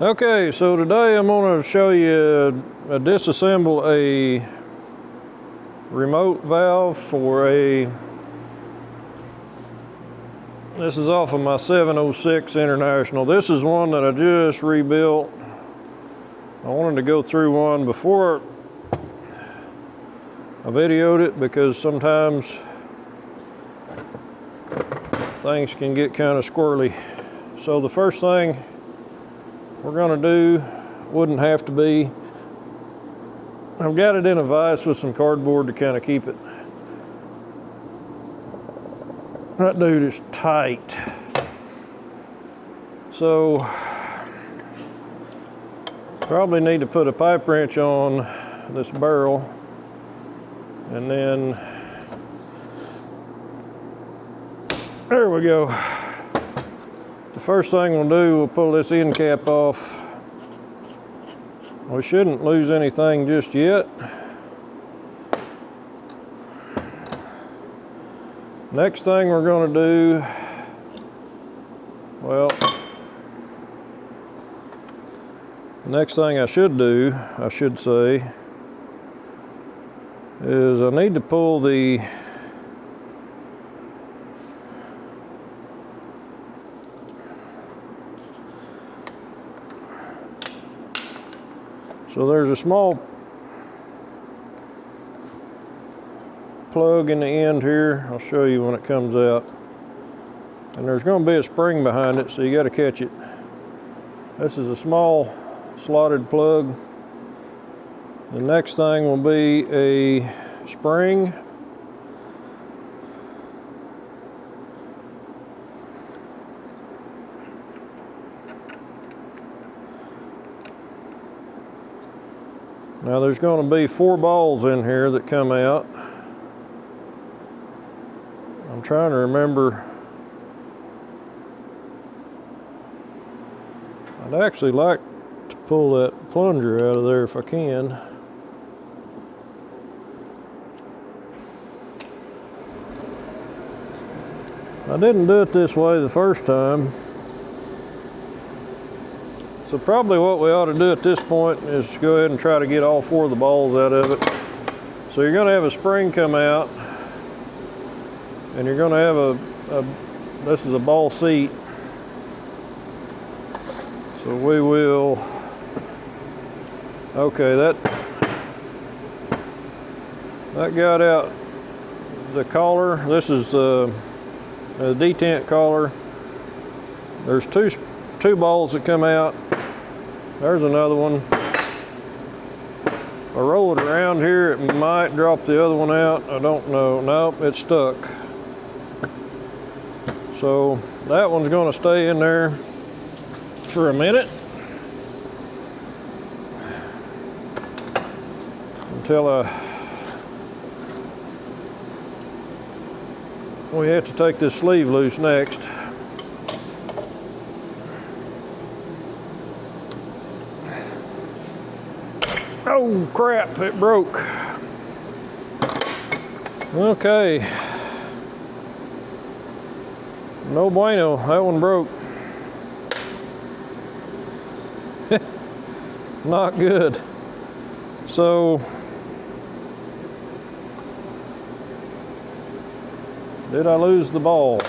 Okay, so today I'm going to show you disassemble a remote valve for this is off of my 706 International. This is one that I just rebuilt. I wanted to go through one before I videoed it because sometimes things can get kind of squirrely. So the first thing we're going to do wouldn't have to be, I've got it in a vise with some cardboard to kind of keep it. That dude is tight. So probably need to put a pipe wrench on this barrel, and then there we go. The first thing we'll do, we'll pull this end cap off. We shouldn't lose anything just yet. Next thing we're going to do, well, the next thing I should do, I should say, is I need to pull the so there's a small plug in the end here. I'll show you when it comes out. And there's going to be a spring behind it, so you got to catch it. This is a small slotted plug. The next thing will be a spring. Now there's going to be 4 balls in here that come out. I'm trying to remember. I'd actually like to pull that plunger out of there if I can. I didn't do it this way the first time. So probably what we ought to do at this point is go ahead and try to get all 4 of the balls out of it. So you're going to have a spring come out, and you're going to have this is a ball seat. So we will, okay, that got out the collar. This is the detent collar. There's two balls that come out. There's another one. If I roll it around here, it might drop the other one out. I don't know. Nope, it's stuck. So that one's going to stay in there for a minute until we have to take this sleeve loose next. Oh crap, it broke. Okay. No bueno, that one broke. Not good. So, did I lose the ball?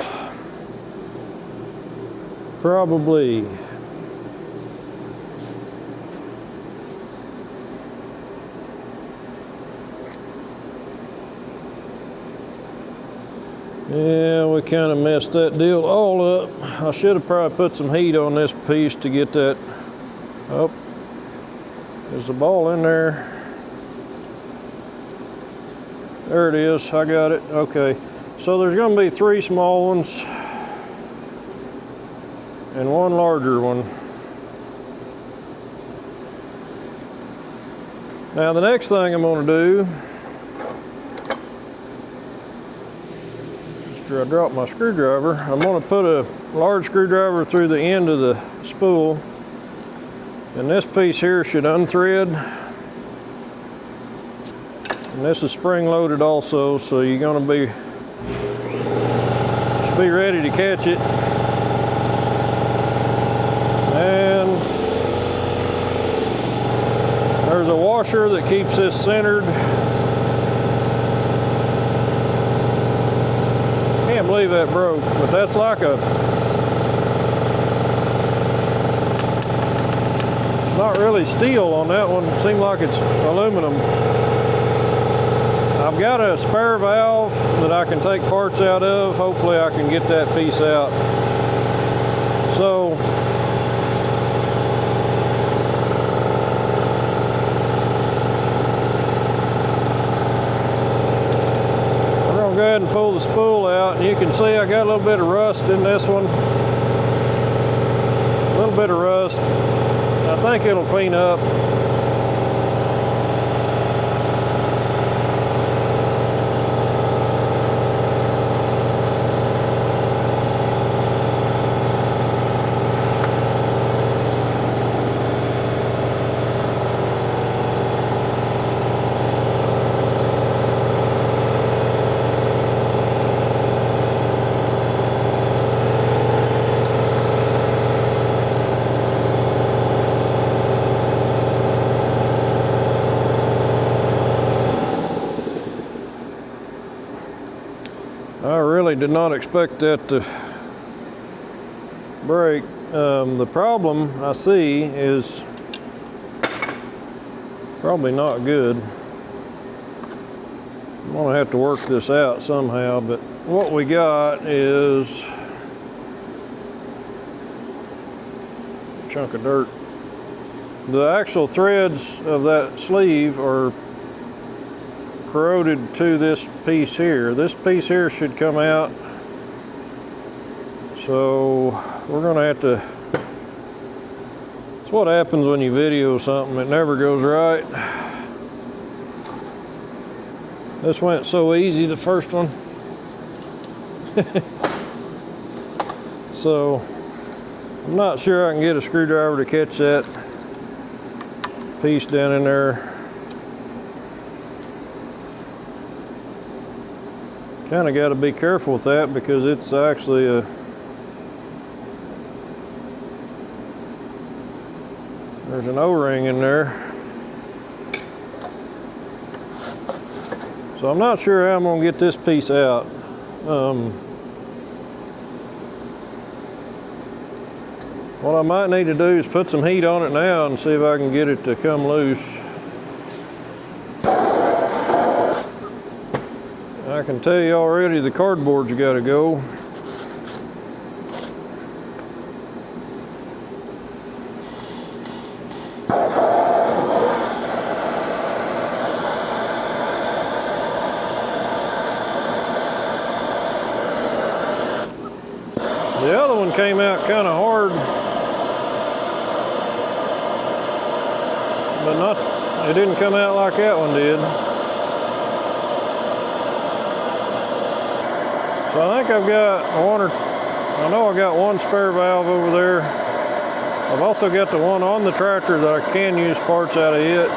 Probably. Yeah, we kind of messed that deal all up. I should have probably put some heat on this piece to get that. Oh, there's a ball in there. There it is, I got it. Okay, so there's going to be 3 small ones and 1 larger one. Now the next thing I'm going to do, after I drop my screwdriver, I'm going to put a large screwdriver through the end of the spool, and this piece here should unthread. And this is spring loaded also, so you're going to be be ready to catch it. And washer that keeps this centered. Can't believe that broke, but that's like a, not really steel on that one. It seems like it's aluminum. I've got a spare valve that I can take parts out of. Hopefully I can get that piece out. So we're going to go ahead and pull the spool out, and you can see I got a little bit of rust in this one. A little bit of rust. I think it'll clean up. I really did not expect that to break. The problem I see is probably not good. I'm gonna have to work this out somehow, but what we got is a chunk of dirt. The actual threads of that sleeve are corroded to this piece here. This piece here should come out. So we're gonna have to, it's what happens when you video something, it never goes right. This went so easy, the first one. So I'm not sure I can get a screwdriver to catch that piece down in there. Kind of got to be careful with that because it's actually a, there's an O-ring in there. So I'm not sure how I'm going to get this piece out. What I might need to do is put some heat on it now and see if I can get it to come loose. I can tell you already the cardboard's got to go. The other one came out kind of hard, but not, it didn't come out like that one did. So I think I've got one, or I know I got one spare valve over there. I've also got the one on the tractor that I can use parts out of it.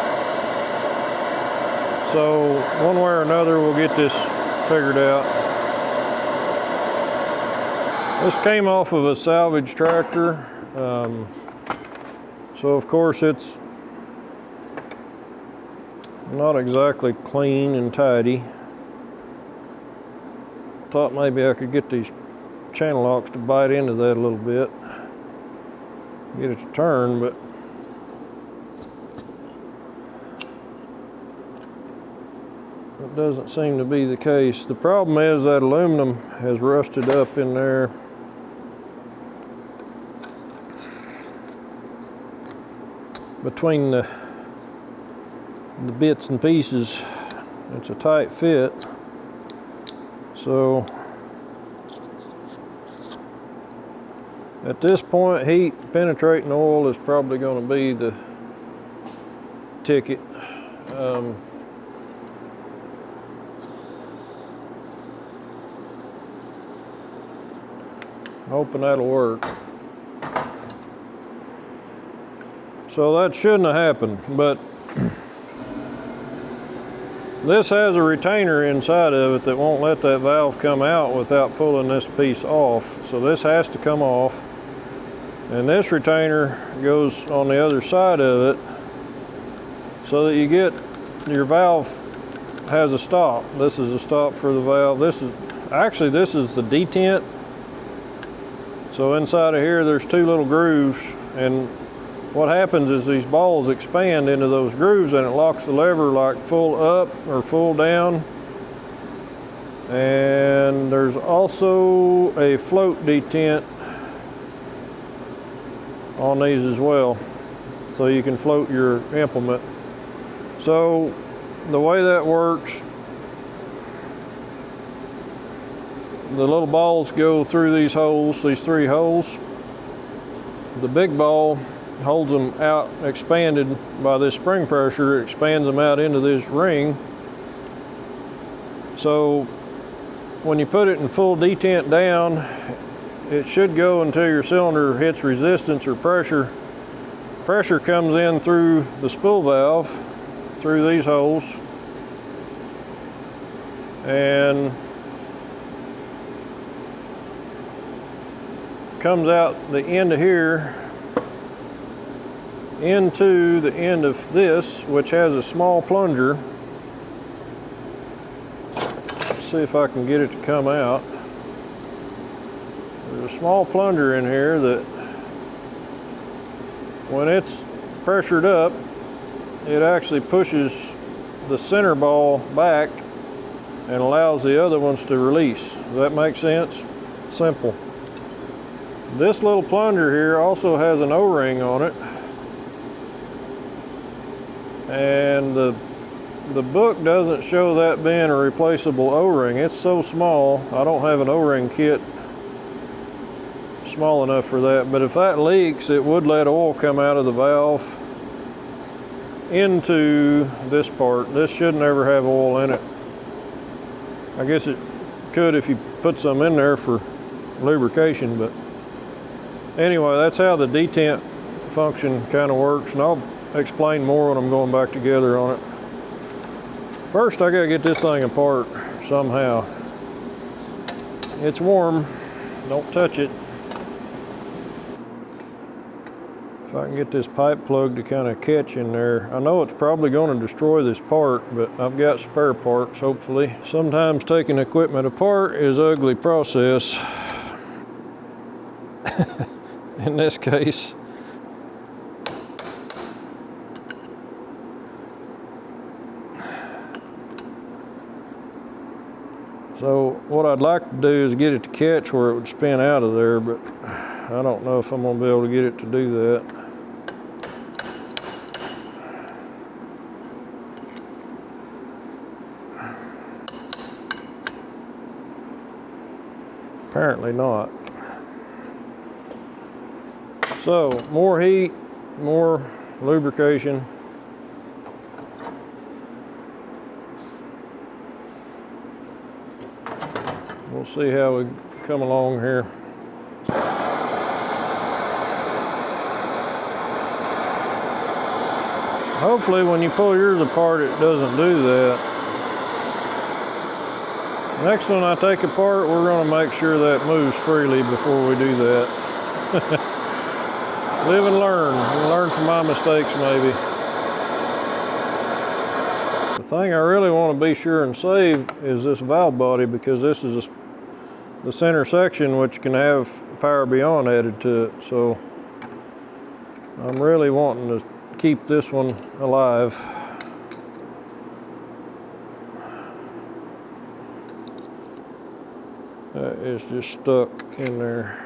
So one way or another we'll get this figured out. This came off of a salvage tractor. So of course it's not exactly clean and tidy. Thought maybe I could get these channel locks to bite into that a little bit, get it to turn, but it doesn't seem to be the case. The problem is that aluminum has rusted up in there. Between the bits and pieces, it's a tight fit. So at this point, heat penetrating oil is probably going to be the ticket. Hoping that'll work. So that shouldn't have happened, but this has a retainer inside of it that won't let that valve come out without pulling this piece off. So this has to come off. And this retainer goes on the other side of it. so that you get your valve has a stop. This is a stop for the valve. This is the detent. So inside of here there's two little grooves, and what happens is these balls expand into those grooves and it locks the lever like full up or full down. And there's also a float detent on these as well, so you can float your implement. So the way that works, the little balls go through these holes, these three holes. The big ball holds them out, expanded by this spring pressure. It expands them out into this ring. So when you put it in full detent down, it should go until your cylinder hits resistance or pressure. Pressure comes in through the spool valve, through these holes, and comes out the end of here into the end of this, which has a small plunger. Let's see if I can get it to come out. There's a small plunger in here that when it's pressured up, it actually pushes the center ball back and allows the other ones to release. Does that make sense? Simple. This little plunger here also has an O-ring on it, and the book doesn't show that being a replaceable O-ring. It's so small, I don't have an O-ring kit small enough for that, but if that leaks, it would let oil come out of the valve into this part. This should never have oil in it. I guess it could if you put some in there for lubrication, but anyway, that's how the detent function kind of works, and I'll explain more when I'm going back together on it. First, I gotta get this thing apart somehow. It's warm, don't touch it. If I can get this pipe plug to kind of catch in there. I know it's probably going to destroy this part, but I've got spare parts, hopefully. Sometimes taking equipment apart is an ugly process. In this case. So what I'd like to do is get it to catch where it would spin out of there, but I don't know if I'm going to be able to get it to do that. Apparently not. So, more heat, more lubrication. We'll see how we come along here. Hopefully when you pull yours apart, it doesn't do that. Next one I take apart, we're going to make sure that moves freely before we do that. Live and learn. Learn from my mistakes, maybe. The thing I really want to be sure and save is this valve body, because this is the center section, which can have power beyond added to it. So I'm really wanting to keep this one alive. That is just stuck in there.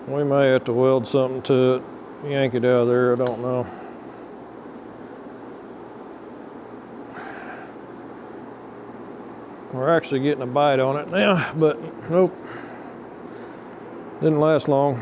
We may have to weld something to it, yank it out of there, I don't know. We're actually getting a bite on it now, but nope, didn't last long.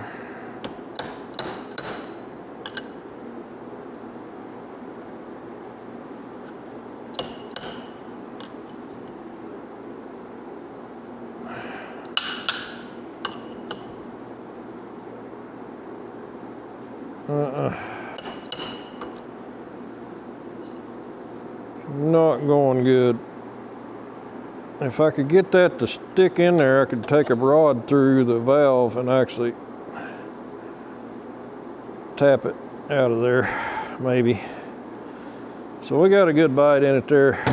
Not going good. if I could get that to stick in there, I could take a rod through the valve and actually tap it out of there, maybe. So we got a good bite in it there.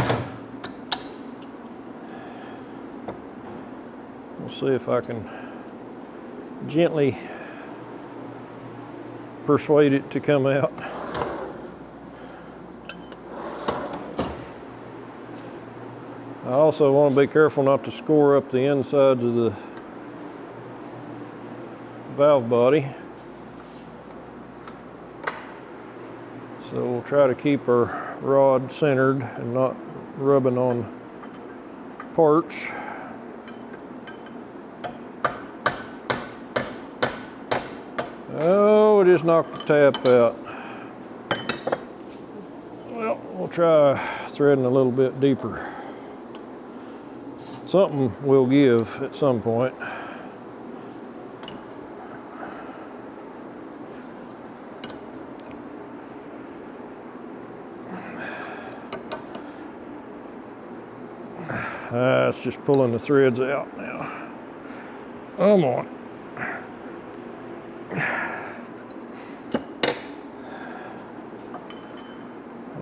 We'll see if I can gently persuade it to come out. I also want to be careful not to score up the insides of the valve body. So we'll try to keep our rod centered and not rubbing on parts. Oh, it just knocked the tap out. Well, we'll try threading a little bit deeper. Something will give at some point. It's just pulling the threads out now. Come on.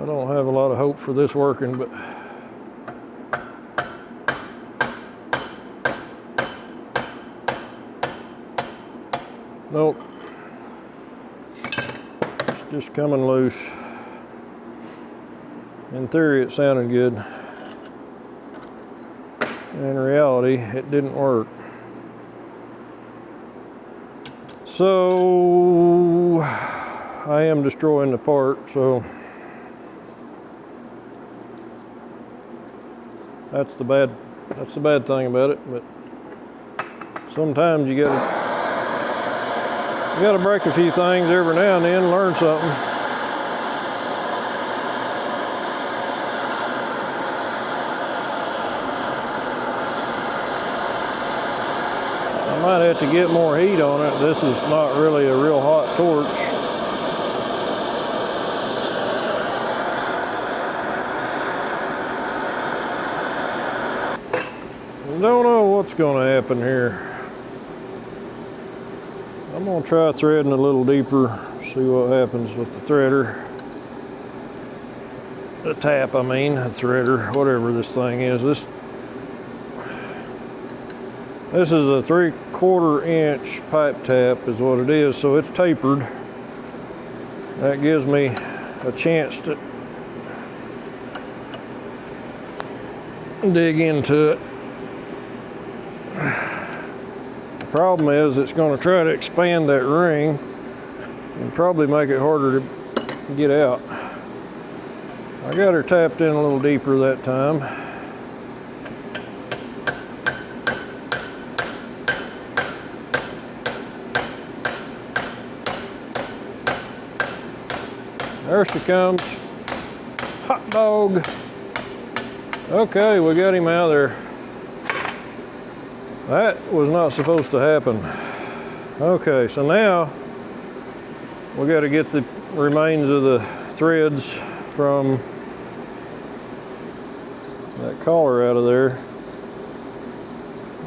I don't have a lot of hope for this working, but nope. It's just coming loose. In theory, it sounded good. In reality, it didn't work. So I am destroying the part, so that's the bad thing about it. But sometimes you gotta break a few things every now and then and learn something. I might have to get more heat on it. This is not really a real hot torch. Don't know what's going to happen here. I'm going to try threading a little deeper, see what happens with the threader. The tap, I mean, the threader, whatever this thing is. This is a 3/4 inch pipe tap is what it is, so it's tapered. That gives me a chance to dig into it. The problem is it's going to try to expand that ring and probably make it harder to get out. I got her tapped in a little deeper that time. There she comes. Hot dog. Okay, we got him out of there. That was not supposed to happen. Okay, so now we got to get the remains of the threads from that collar out of there,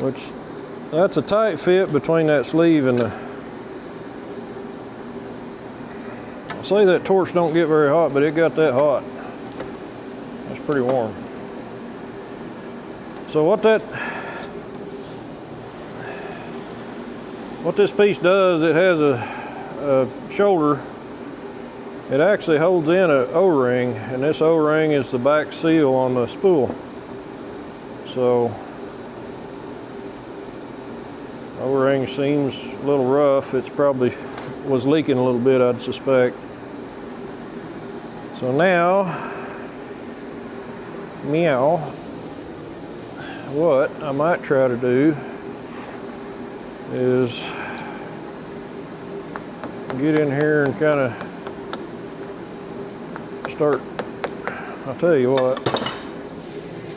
which that's a tight fit between that sleeve and the. I say that torch don't get very hot, but it got that hot. That's pretty warm. So what this piece does, it has a shoulder. It actually holds in an O-ring, and this O-ring is the back seal on the spool. So O-ring seems a little rough. It's probably was leaking a little bit, I'd suspect. So now, meow, what I might try to do is get in here and kind of start. I'll tell you what,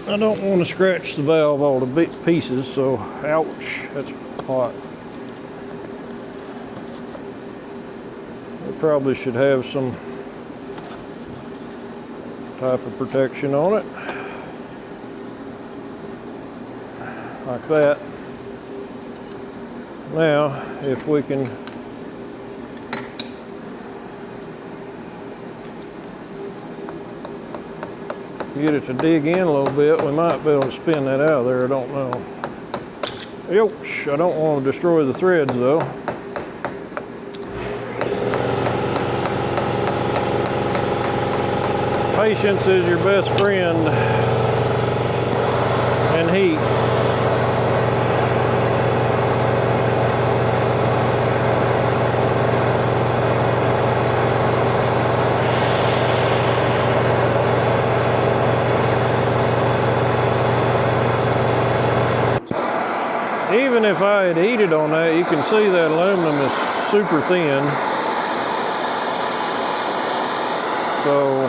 I don't want to scratch the valve all to pieces, so ouch, that's hot. We probably should have some type of protection on it. like that. Now, if we can get it to dig in a little bit, we might be able to spin that out of there, I don't know. Ouch, I don't want to destroy the threads though. Patience is your best friend in heat. Even if I had heated on that, you can see that aluminum is super thin. So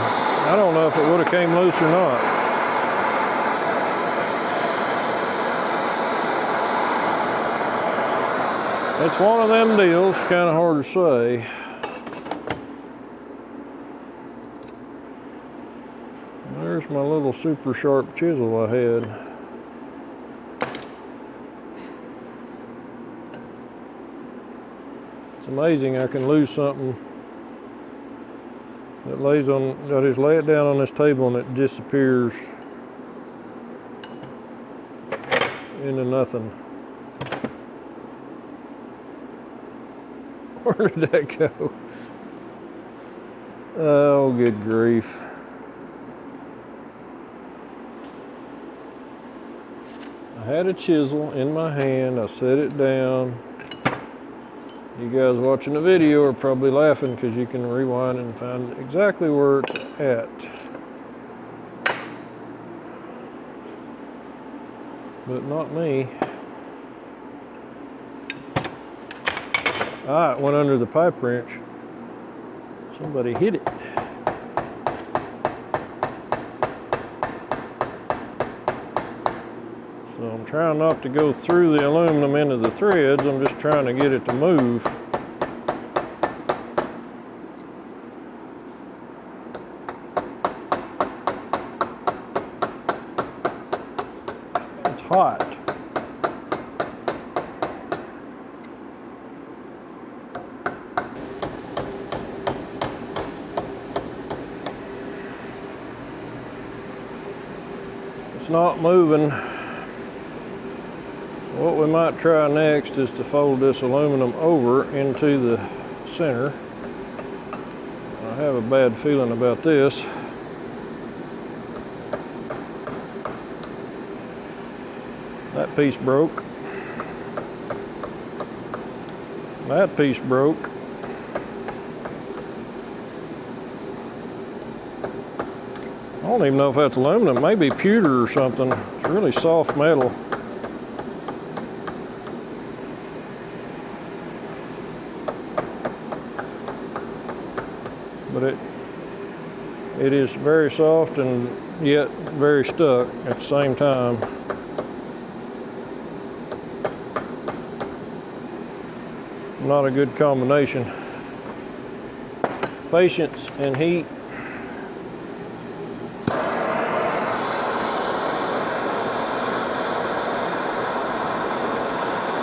I don't know if it would have came loose or not. It's one of them deals, kind of hard to say. There's my little super sharp chisel I had. It's amazing I can lose something that lays on, I just lay it down on this table and it disappears into nothing. Where did that go? Oh, good grief. I had a chisel in my hand, I set it down. You guys watching the video are probably laughing because you can rewind and find exactly where it's at. But not me. Ah, it went under the pipe wrench. Somebody hit it. So I'm trying not to go through the aluminum into the threads, I'm just trying to get it to move. It's hot. It's not moving. What we might try next is to fold this aluminum over into the center. I have a bad feeling about this. That piece broke. That piece broke. I don't even know if that's aluminum, maybe pewter or something. It's really soft metal. But it is very soft and yet very stuck at the same time. Not a good combination. Patience and heat.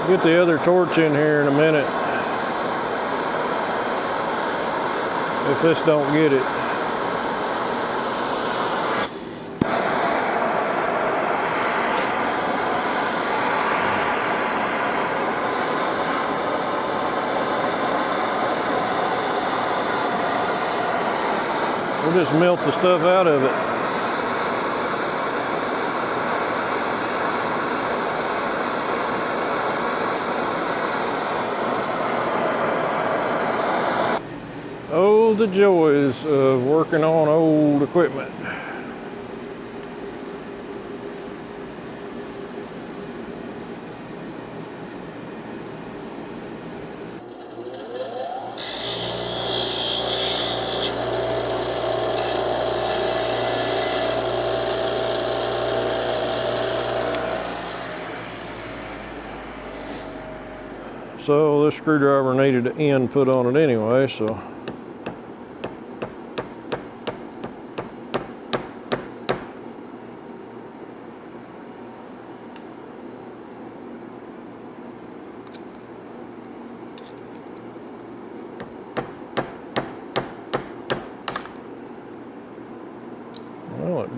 Get the other torch in here in a minute. If this don't get it. We'll just melt the stuff out of it. Oh, the joys of working on old equipment. So this screwdriver needed an end put on it anyway, so.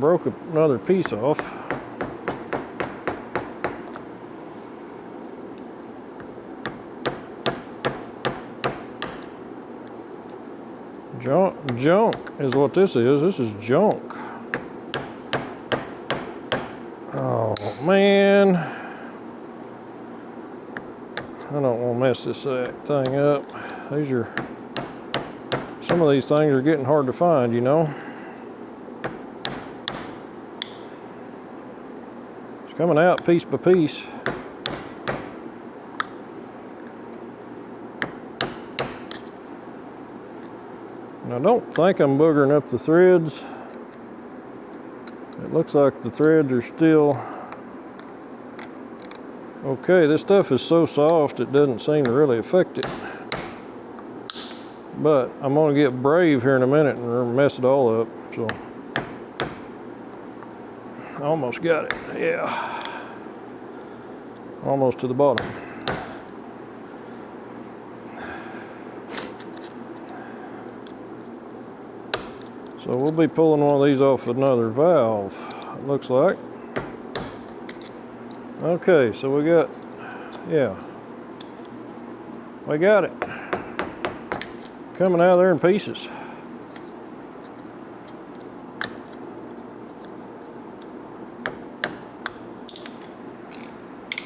broke another piece off. Junk is what this is. This is junk. Oh man. I don't want to mess this thing up. Some of these things are getting hard to find, you know. It's coming out piece by piece. And I don't think I'm boogering up the threads. It looks like the threads are still okay. This stuff is so soft it doesn't seem to really affect it. But I'm gonna get brave here in a minute and mess it all up. So I almost got it, yeah. Almost to the bottom. So we'll be pulling one of these off another valve, it looks like. Okay, so we got it. Coming out of there in pieces.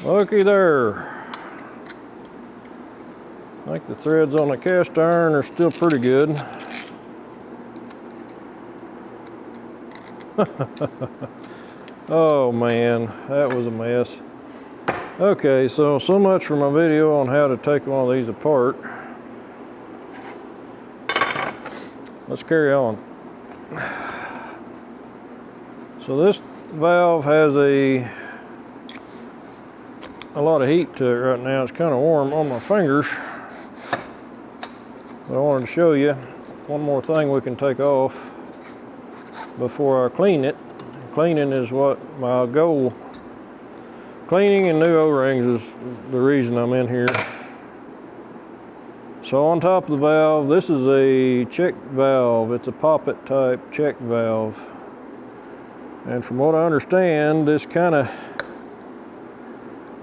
Looky there. I think the threads on the cast iron are still pretty good. Oh man, that was a mess. Okay, so much for my video on how to take one of these apart. Let's carry on. So this valve has a lot of heat to it right now. It's kind of warm on my fingers. But I wanted to show you one more thing we can take off before I clean it. Cleaning is what my goal. Cleaning and new O-rings is the reason I'm in here. So on top of the valve, this is a check valve. It's a poppet type check valve. And from what I understand, this kind of,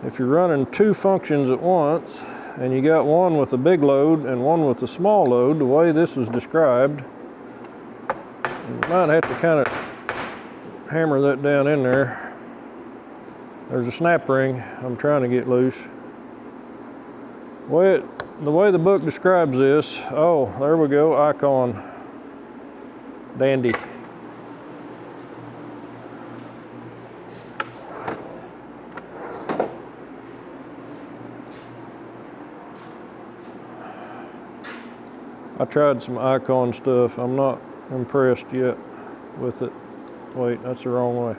if you're running two functions at once, and you got one with a big load and one with a small load, the way this was described, you might have to kind of hammer that down in there. There's a snap ring I'm trying to get loose. The way the book describes this, oh, there we go, icon, dandy. I tried some icon stuff. I'm not impressed yet with it. Wait, that's the wrong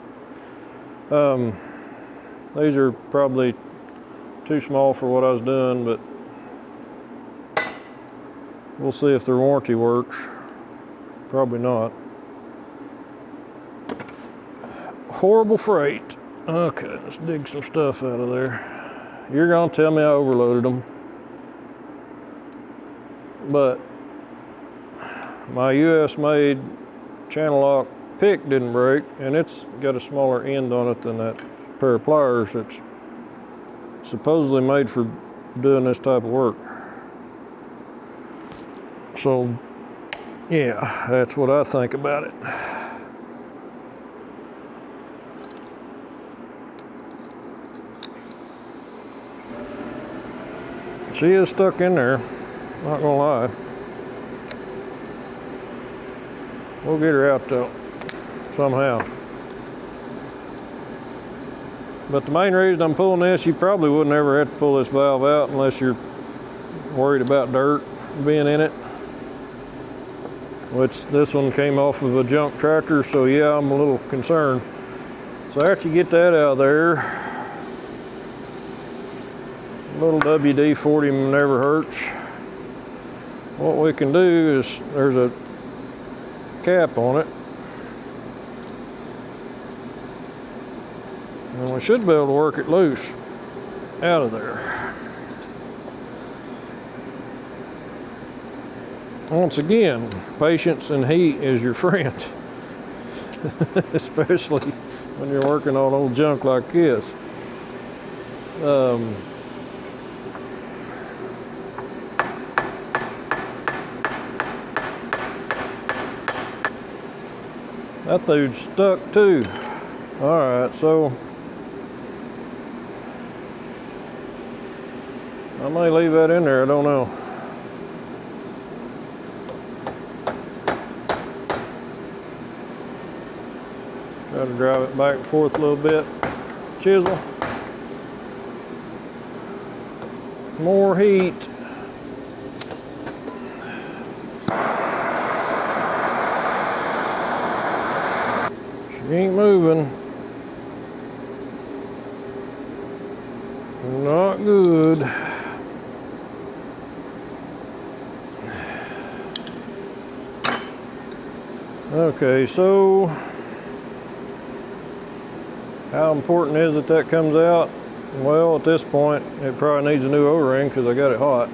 way. These are probably too small for what I was doing, but we'll see if their warranty works. Probably not. Horrible freight. Okay, let's dig some stuff out of there. You're gonna tell me I overloaded them, but my US made channel lock pick didn't break, and it's got a smaller end on it than that pair of pliers that's supposedly made for doing this type of work. So yeah, that's what I think about it. She is stuck in there, not gonna lie. We'll get her out though, somehow. But the main reason I'm pulling this, you probably wouldn't ever have to pull this valve out unless you're worried about dirt being in it. Which this one came off of a junk tractor, so yeah, I'm a little concerned. So after you get that out of there, a little WD-40 never hurts. What we can do is, there's a cap on it, and we should be able to work it loose out of there. Once again, patience and heat is your friend. especially when you're working on old junk like this. That dude's stuck too. All right, so I may leave that in there, I don't know. Try to drive it back and forth a little bit. Chisel. More heat. She ain't moving. Not good. Okay, so how important is it that comes out? Well, at this point, it probably needs a new O-ring because I got it hot.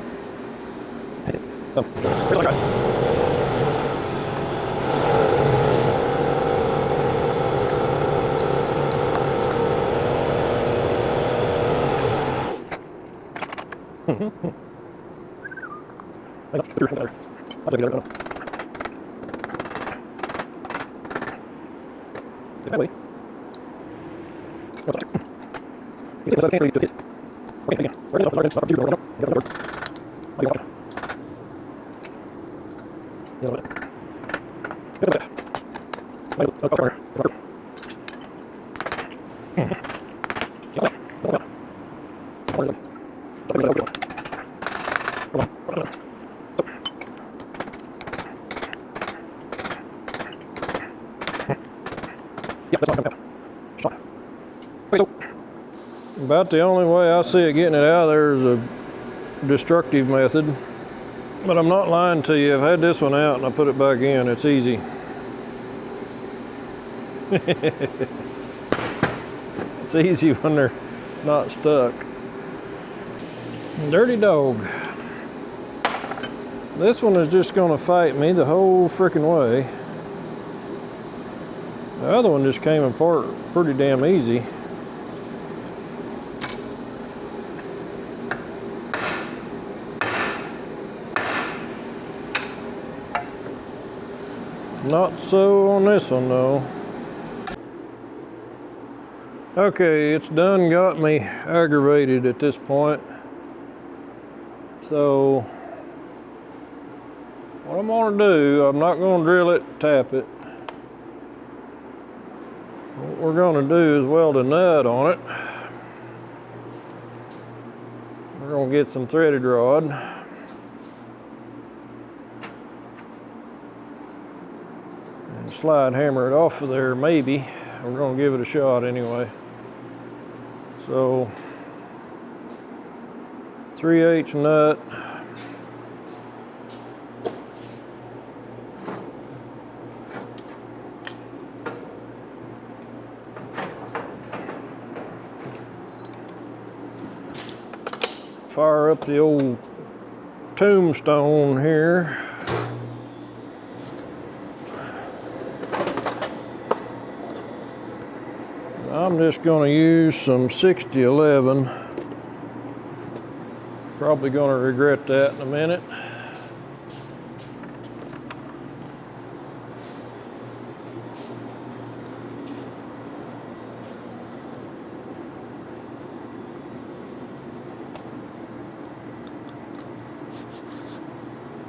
About the only way I see it getting it out of there is a destructive method. But I'm not lying to you, I've had this one out and I put it back in, it's easy. It's easy when they're not stuck. Dirty dog. This one is just gonna fight me the whole frickin' way. The other one just came apart pretty damn easy. Not so on this one though. Okay, it's done got me aggravated at this point. So what I'm gonna do, I'm not gonna drill it, tap it. What we're gonna do is weld a nut on it. We're gonna get some threaded rod. Slide hammer it off of there, maybe. We're gonna give it a shot anyway. So 3/8 nut. Fire up the old tombstone here. I'm just going to use some 6011. Probably going to regret that in a minute.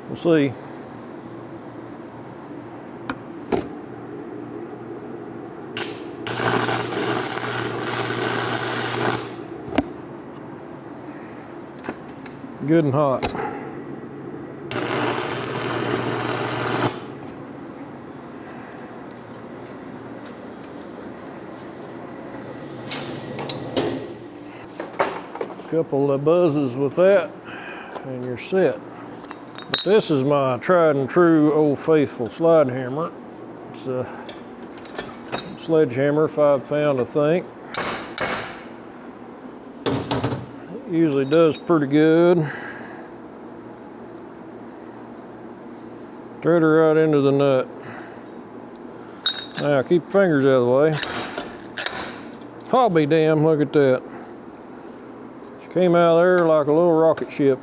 We'll see. Good and hot. Couple of buzzes with that and you're set. But this is my tried and true old faithful slide hammer. It's a sledgehammer, 5 pound I think. Usually does pretty good. Thread her right into the nut. Now keep your fingers out of the way. I'll be damned, look at that. She came out of there like a little rocket ship.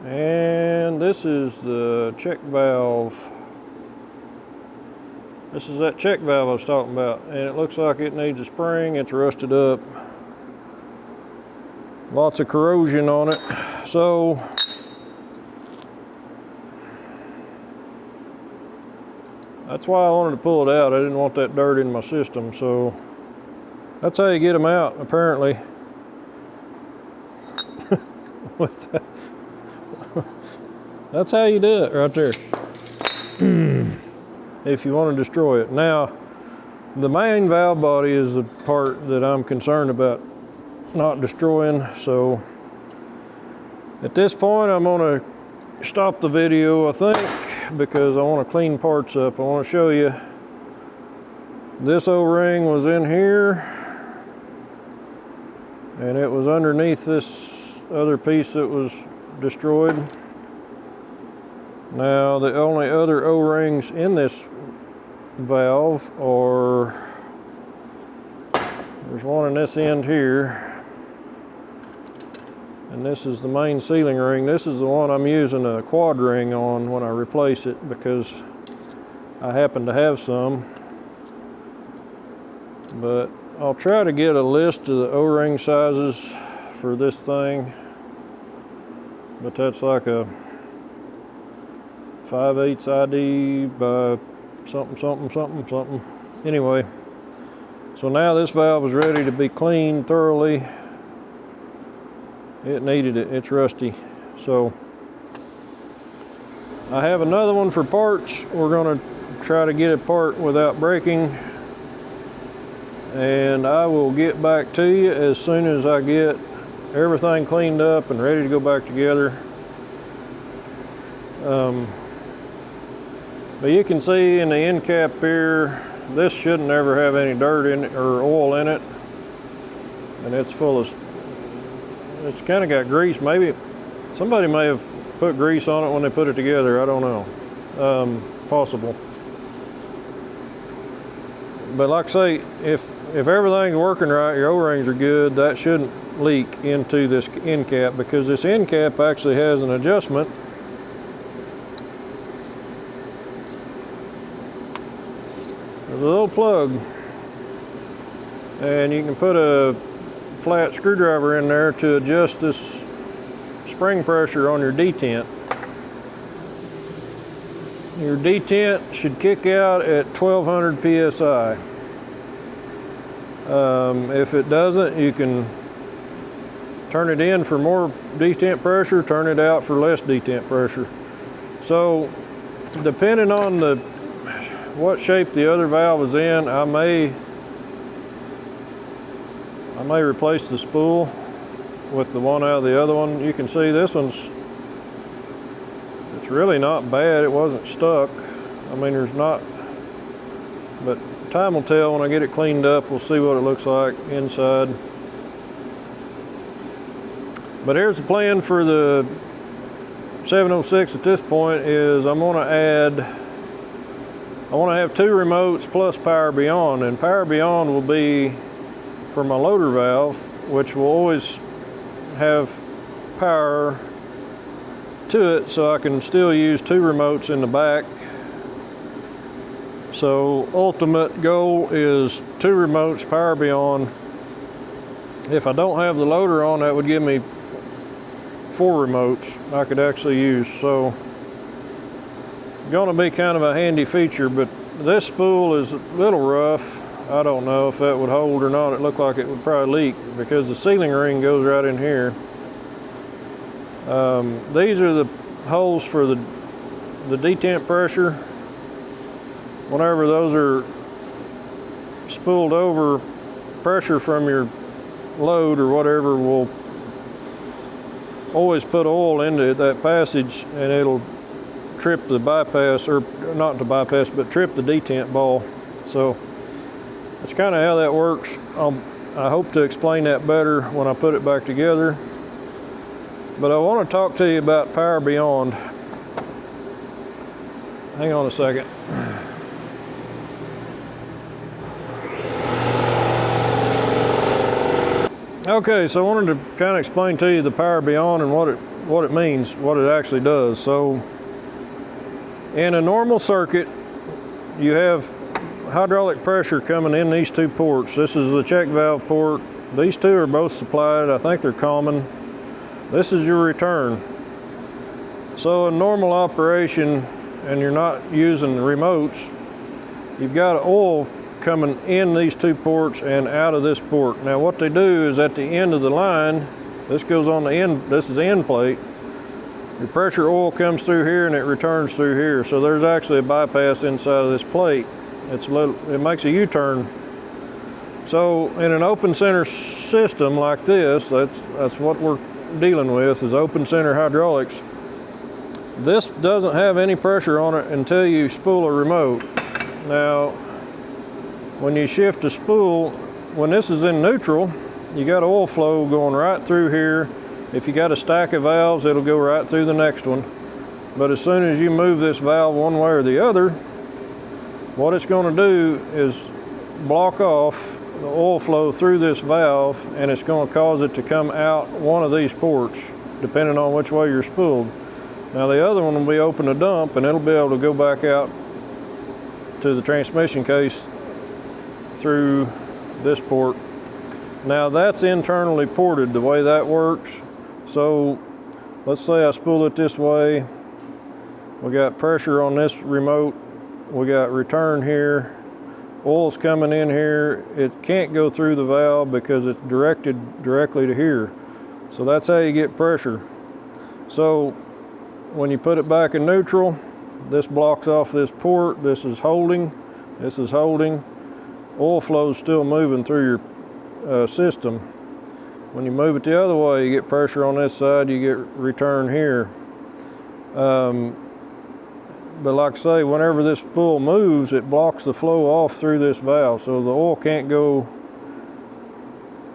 And this is the check valve. This is that check valve I was talking about, and it looks like it needs a spring. It's rusted up. Lots of corrosion on it. So that's why I wanted to pull it out. I didn't want that dirt in my system. So that's how you get them out, apparently. With that. That's how you do it right there. If you want to destroy it. Now, the main valve body is the part that I'm concerned about not destroying. So at this point, I'm going to stop the video, I think, because I want to clean parts up. I want to show you this O-ring was in here, and it was underneath this other piece that was destroyed. Now, the only other O-rings in this valve are, there's one in this end here, and this is the main sealing ring. This is the one I'm using a quad ring on when I replace it, because I happen to have some. But I'll try to get a list of the O-ring sizes for this thing, but that's like a 5/8 ID by something. Anyway, so now this valve is ready to be cleaned thoroughly. It needed it, it's rusty. So I have another one for parts. We're gonna try to get it apart without breaking. And I will get back to you as soon as I get everything cleaned up and ready to go back together. But you can see in the end cap here, this shouldn't ever have any dirt in it or oil in it. And it's full of, it's kind of got grease. Maybe somebody may have put grease on it when they put it together. I don't know. Possible. But like I say, if everything's working right, your O-rings are good, that shouldn't leak into this end cap, because this end cap actually has an adjustment. There's a little plug, and you can put a flat screwdriver in there to adjust this spring pressure on your detent. Your detent should kick out at 1200 PSI. If it doesn't, you can turn it in for more detent pressure, turn it out for less detent pressure. So depending on what shape the other valve is in, I may replace the spool with the one out of the other one. You can see this one's, it's really not bad. It wasn't stuck. I mean, there's not, but time will tell when I get it cleaned up. We'll see what it looks like inside. But here's the plan for the 706 at this point is I want to have 2 remotes plus Power Beyond, and Power Beyond will be for my loader valve, which will always have power to it, so I can still use 2 remotes in the back. So ultimate goal is 2 remotes, Power Beyond. If I don't have the loader on, that would give me 4 remotes I could actually use. So gonna be kind of a handy feature, but this spool is a little rough. I don't know if that would hold or not. It looked like it would probably leak because the sealing ring goes right in here. These are the holes for the detent pressure. Whenever those are spooled over, pressure from your load or whatever will always put oil into that passage, and it'll trip the bypass, or not the bypass, but trip the detent ball. So that's kind of how that works. I hope to explain that better when I put it back together. But I want to talk to you about Power Beyond. Hang on a second. Okay, so I wanted to kind of explain to you the Power Beyond and what it means, what it actually does. So in a normal circuit, you have hydraulic pressure coming in these two ports. This is the check valve port. These two are both supplied. I think they're common. This is your return. So in normal operation, and you're not using the remotes, you've got oil coming in these two ports and out of this port. Now what they do is at the end of the line, this goes on the end, this is the end plate. Your pressure oil comes through here and it returns through here. So there's actually a bypass inside of this plate. It makes a U-turn. So in an open center system like this, that's what we're dealing with, is open center hydraulics. This doesn't have any pressure on it until you spool a remote. Now, when you shift the spool, when this is in neutral, you got oil flow going right through here. If you got a stack of valves, it'll go right through the next one. But as soon as you move this valve one way or the other, what it's going to do is block off the oil flow through this valve, and it's going to cause it to come out one of these ports, depending on which way you're spooled. Now the other one will be open to dump, and it'll be able to go back out to the transmission case through this port. Now that's internally ported, the way that works. So let's say I spool it this way. We got pressure on this remote. We got return here. Oil's coming in here. It can't go through the valve because it's directed directly to here. So that's how you get pressure. So when you put it back in neutral, this blocks off this port. This is holding. This is holding. Oil flow's still moving through your system. When you move it the other way, you get pressure on this side, you get return here. But like I say, whenever this spool moves, it blocks the flow off through this valve. So the oil can't go,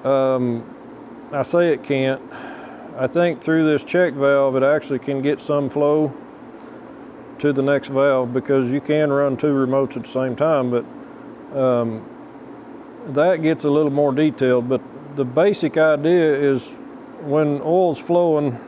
I say it can't. I think through this check valve, it actually can get some flow to the next valve, because you can run two remotes at the same time, but that gets a little more detailed. But the basic idea is when oil's flowing,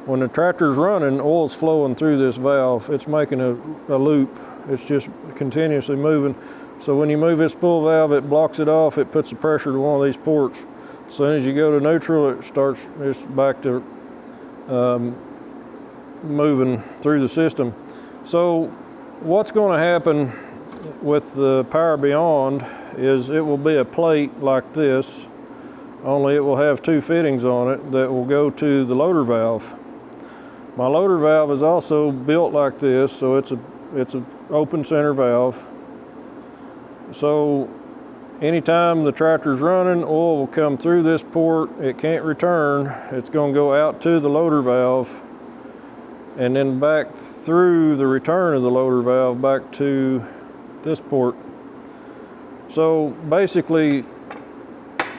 when the tractor's running, oil's flowing through this valve. It's making a loop. It's just continuously moving. So when you move this spool valve, it blocks it off. It puts the pressure to one of these ports. As soon as you go to neutral, it's back to moving through the system. So what's going to happen with the Power Beyond is it will be a plate like this, only it will have two fittings on it that will go to the loader valve. My loader valve is also built like this, so it's an open center valve. So anytime the tractor's running, oil will come through this port. It can't return. It's going to go out to the loader valve and then back through the return of the loader valve back to this port. So basically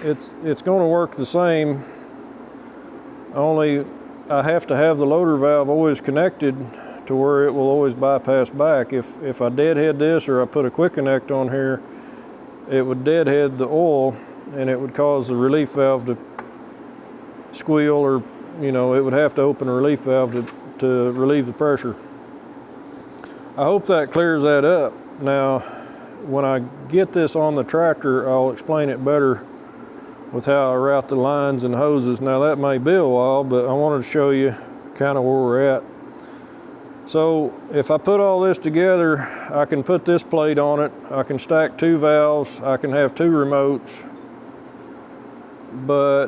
it's going to work the same, only I have to have the loader valve always connected to where it will always bypass back. If I deadhead this or I put a quick connect on here, it would deadhead the oil and it would cause the relief valve to squeal, or it would have to open a relief valve to relieve the pressure. I hope that clears that up. Now, when I get this on the tractor, I'll explain it better with how I route the lines and hoses. Now that may be a while, but I wanted to show you kind of where we're at. So if I put all this together, I can put this plate on it. I can stack two valves. I can have two remotes, but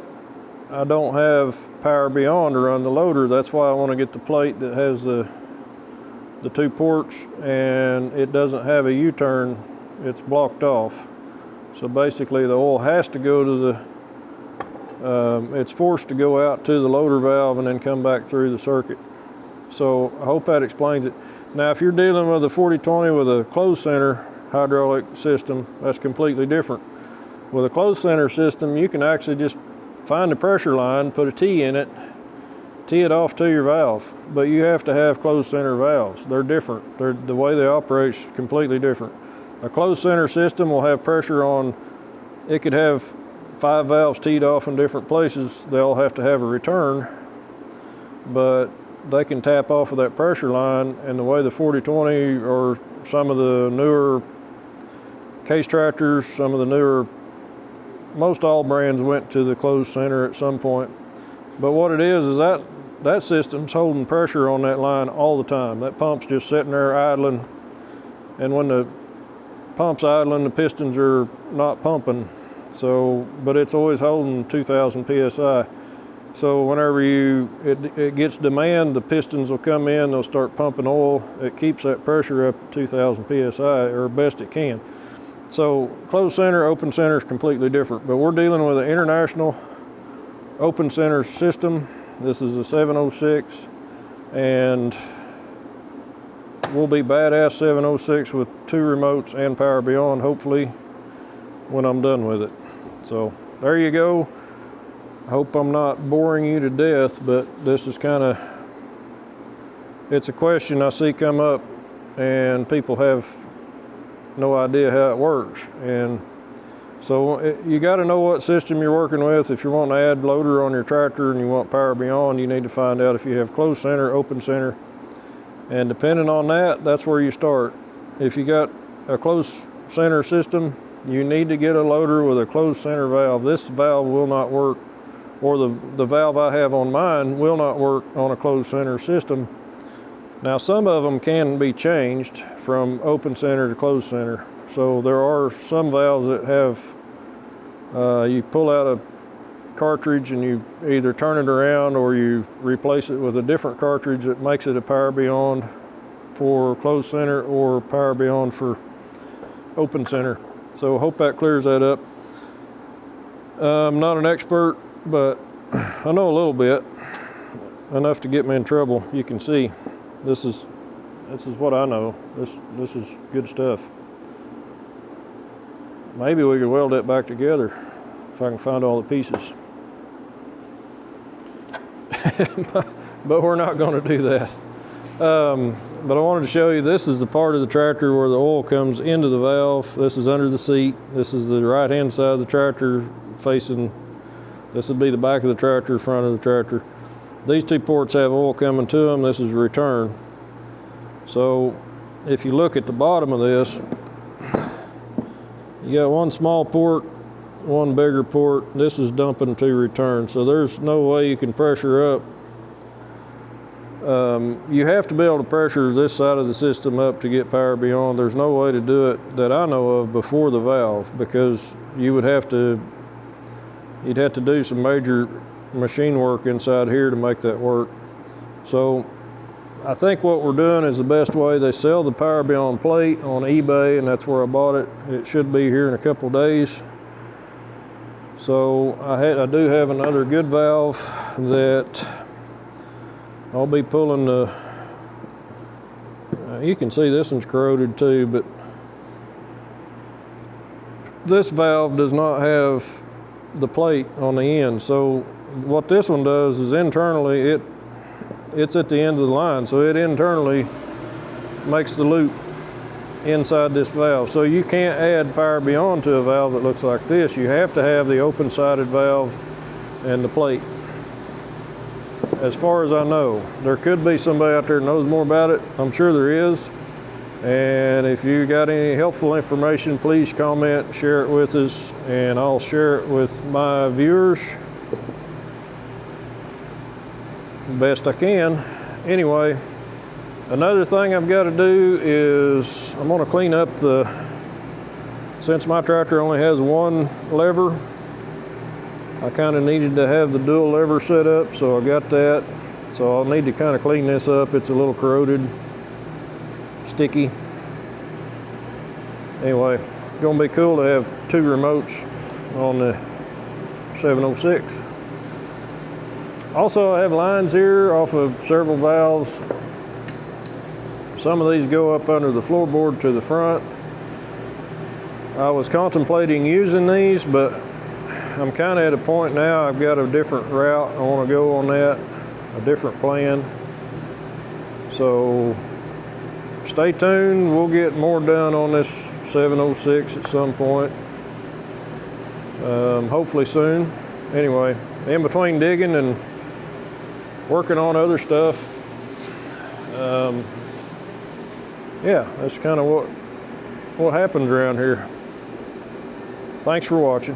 I don't have Power Beyond to run the loader. That's why I want to get the plate that has the two ports, and it doesn't have a U-turn. It's blocked off. So basically the oil has to go to it's forced to go out to the loader valve and then come back through the circuit. So I hope that explains it. Now if you're dealing with a 4020 with a closed center hydraulic system, that's completely different. With a closed center system, you can actually just find the pressure line, put a T in it, tee it off to your valve. But you have to have closed center valves. They're different. The way they operate is completely different. A closed center system will have pressure on, it could have 5 valves teed off in different places. They all have to have a return, but they can tap off of that pressure line, and the way the 4020 or some of the newer case tractors, some of the newer, most all brands went to the closed center at some point. But what it is that system's holding pressure on that line all the time. That pump's just sitting there idling, and when the pump's idling, the pistons are not pumping. So, but it's always holding 2,000 psi. So whenever it gets demand, the pistons will come in, they'll start pumping oil. It keeps that pressure up at 2,000 psi, or best it can. So closed center, open center is completely different, but we're dealing with an international open center system. This is a 706, and we'll be badass 706 with 2 remotes and Power Beyond, hopefully, when I'm done with it. So there you go. I hope I'm not boring you to death, but this is it's a question I see come up, and people have no idea how it works. And so you got to know what system you're working with. If you're wanting to add loader on your tractor and you want Power Beyond, you need to find out if you have closed center, open center, and depending on that, that's where you start. If you got a closed center system, you need to get a loader with a closed center valve. This valve will not work, or the valve I have on mine will not work on a closed center system. Now, some of them can be changed from open center to closed center. So there are some valves that have, you pull out a cartridge and you either turn it around or you replace it with a different cartridge that makes it a Power Beyond for closed center or Power Beyond for open center. So hope that clears that up. I'm not an expert, but I know a little bit, enough to get me in trouble. You can see this is what I know. This is good stuff. Maybe we could weld it back together if I can find all the pieces. But we're not going to do that. But I wanted to show you, this is the part of the tractor where the oil comes into the valve. This is under the seat. This is the right-hand side of the tractor facing, this would be the back of the tractor, front of the tractor. These 2 ports have oil coming to them. This is return. So if you look at the bottom of this, you got 1 small port, 1 bigger port. This is dumping to return. So there's no way you can pressure up. You have to be able to pressure this side of the system up to get Power Beyond. There's no way to do it that I know of before the valve, because you'd have to do some major machine work inside here to make that work. So I think what we're doing is the best way. They sell the Power Beyond plate on eBay, and that's where I bought it. It should be here in a couple of days. So I do have another good valve that I'll be pulling the, you can see this one's corroded too, but this valve does not have the plate on the end. So what this one does is internally, it's at the end of the line, so it internally makes the loop inside this valve. So you can't add Power Beyond to a valve that looks like this. You have to have the open-sided valve and the plate. As far as I know, there could be somebody out there that knows more about it. I'm sure there is. And if you got any helpful information, please comment, share it with us, and I'll share it with my viewers best I can. Anyway, another thing I've got to do is I'm going to clean up since my tractor only has 1 lever, I kind of needed to have the dual lever set up, so I got that. So I'll need to kind of clean this up. It's a little corroded, sticky. Anyway, it's gonna be cool to have 2 remotes on the 706. Also, I have lines here off of several valves. Some of these go up under the floorboard to the front. I was contemplating using these, but I'm kind of at a point now, I've got a different route I want to go on that. a different plan. So stay tuned. We'll get more done on this 706 at some point. Hopefully soon. Anyway, in between digging and working on other stuff, yeah, that's kind of what happens around here. Thanks for watching.